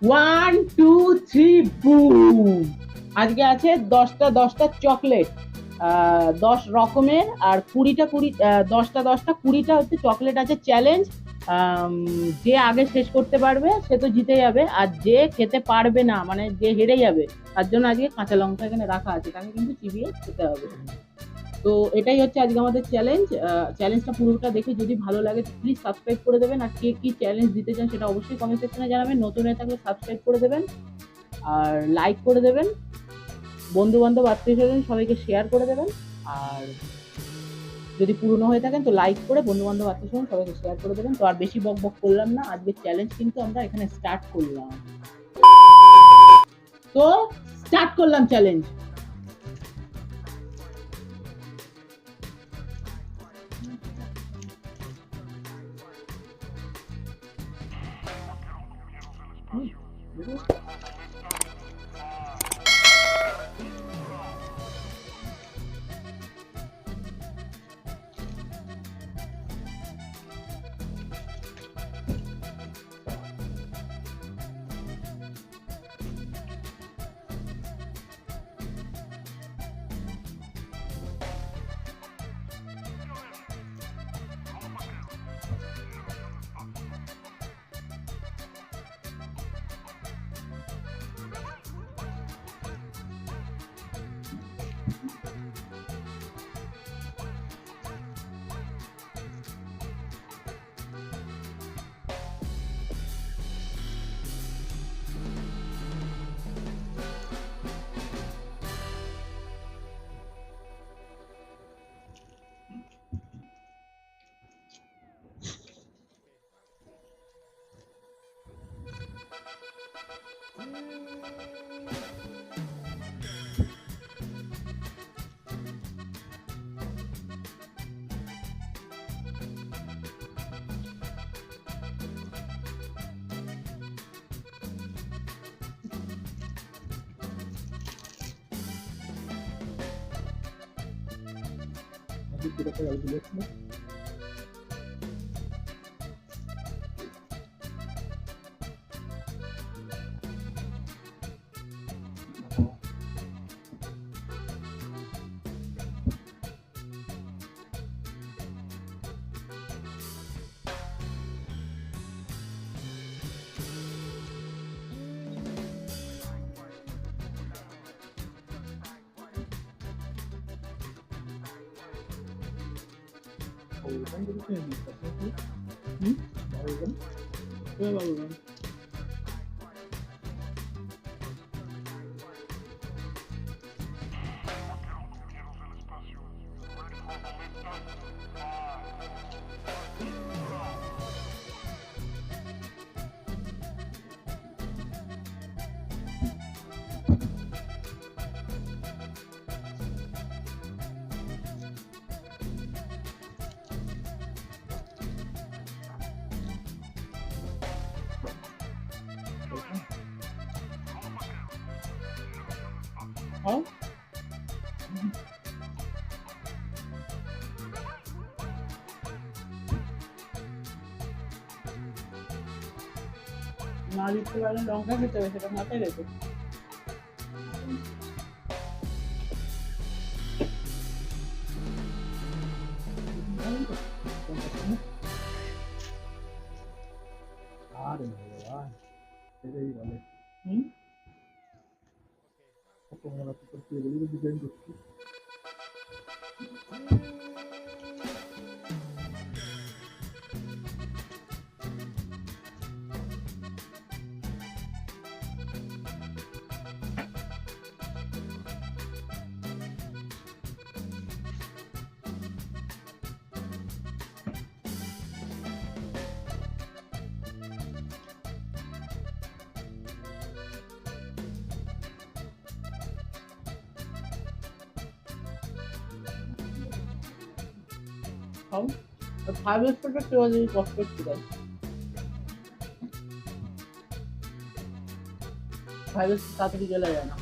One two three broom. আজকে আছে 10টা চকলেট, 10 রকমের, আর 20টা হচ্ছে চকলেট আছে চ্যালেঞ্জ। যে আগে শেষ করতে পারবে সে তো জিতে যাবে, আর যে খেতে পারবে না মানে যে হেরে যাবে তার জন্য আজকে কাঁচা লঙ্কা এখানে রাখা আছে, তাকে কিন্তু চিবিয়ে খেতে হবে। তো এটাই হচ্ছে আজকে আমাদের চ্যালেঞ্জ। চ্যালেঞ্জটা পুরোটা দেখে যদি ভালো লাগে প্লিজ সাবস্ক্রাইব করে দেবেন, আর কে কি চ্যালেঞ্জ দিতে চান সেটা অবশ্যই কমেন্ট সেকশনে জানাবেন। নতুন হয়ে থাকলে সাবস্ক্রাইব করে দেবেন আর লাইক করে দেবেন, বন্ধু বান্ধব আত্মীয় স্বজন সবাইকে শেয়ার করে দেবেন। আর যদি পুরনো হয়ে থাকেন তো লাইক করে বন্ধু বান্ধব আত্মীয় স্বজন সবাইকে শেয়ার করে দেবেন। তো আর বেশি বক বক করলাম না, আজকের চ্যালেঞ্জ কিন্তু আমরা এখানে স্টার্ট করলাম। তো স্টার্ট করলাম চ্যালেঞ্জ। হ্যাঁ না দিতে পারলে লঙ্কা খেতে হবে, সেটা মাথায় রেখো। আরে ভগবান, এটাই বলে হুম তোমরা তো করতে বলি তো ডিজাইন করছি। খাও। 5 স্টারটা কেউ যদি কষ্ট করতে দেয়, 5 স্টার তাড়াতাড়ি গেলে যায় না।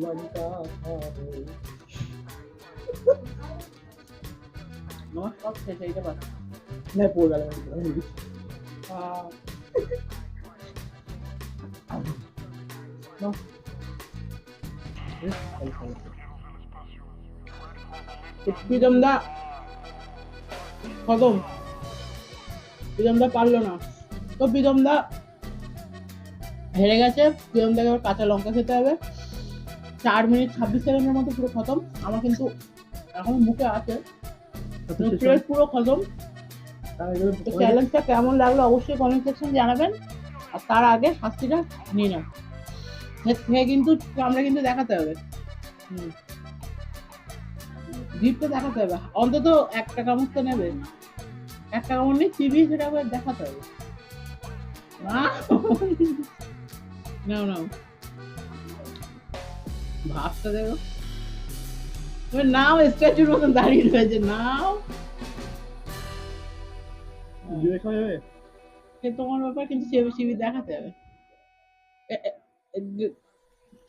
লঙ্কা খাবো। আমার সব শেষ এইটা বাদ। না পড়ে গেল আমি দিচ্ছি। আহ, নাও। খালি খালি। প্রীতম দা খতম। প্রীতম দা পারলো না, তো প্রীতম দা হেরে গেছে। প্রীতম দাকে আবার কাঁচা লঙ্কা খেতে হবে। 4 মিনিট 26 সেকেন্ডের মতো পুরো খতম। আমার কিন্তু এখন মুখে আছে, প্লেট পুরো খতম। তো চ্যালেঞ্জটা কেমন লাগলো অবশ্যই কমেন্ট সেকশন জানাবেন। আর তার আগে শাস্তিটা নিয়ে নাও। খেয়ে কিন্তু আমরা কিন্তু দেখাতে হবে, জিপটা দেখাতে হবে, অন্তত 1 কামড় তো নেবে। 1 কামড় নিয়ে চিবিয়ে সেটা আবার দেখাতে হবে। নাও নাও, ভাবটা দেখো, তুমি নাও, স্ট্যাচুর মতন দাঁড়িয়ে রয়েছে, নাও। দিয়ে খাওয়া যাবে? সে তোমার ব্যাপার, কিন্তু চিবি দেখাতে হবে।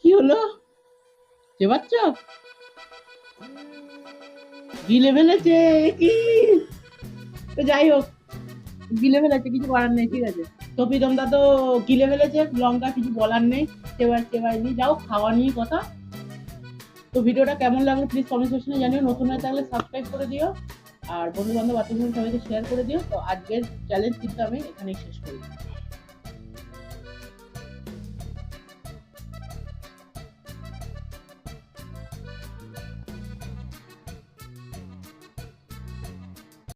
কি হলো, চেবাচ্ছ? গিলে ফেলেছে কি? তো যাই হোক, গিলে ফেলেছে, কিছু করার নেই, ঠিক আছে। তো প্রীতম দা তো গিলে ফেলেছে লঙ্কা, কিছু বলার নেই। চেবাইনি, যাও, খাওয়া নিয়ে কথা। তো ভিডিওটা কেমন লাগলো প্লিজ কমেন্ট সেকশনে জানিও। নতুন হয়ে থাকলে সাবস্ক্রাইব করে দিও, আর বন্ধু বান্ধব আত্মীয় সবাইকে শেয়ার করে দিও। তো আজকের চ্যালেঞ্জ কিন্তু আমি এখানেই শেষ করি।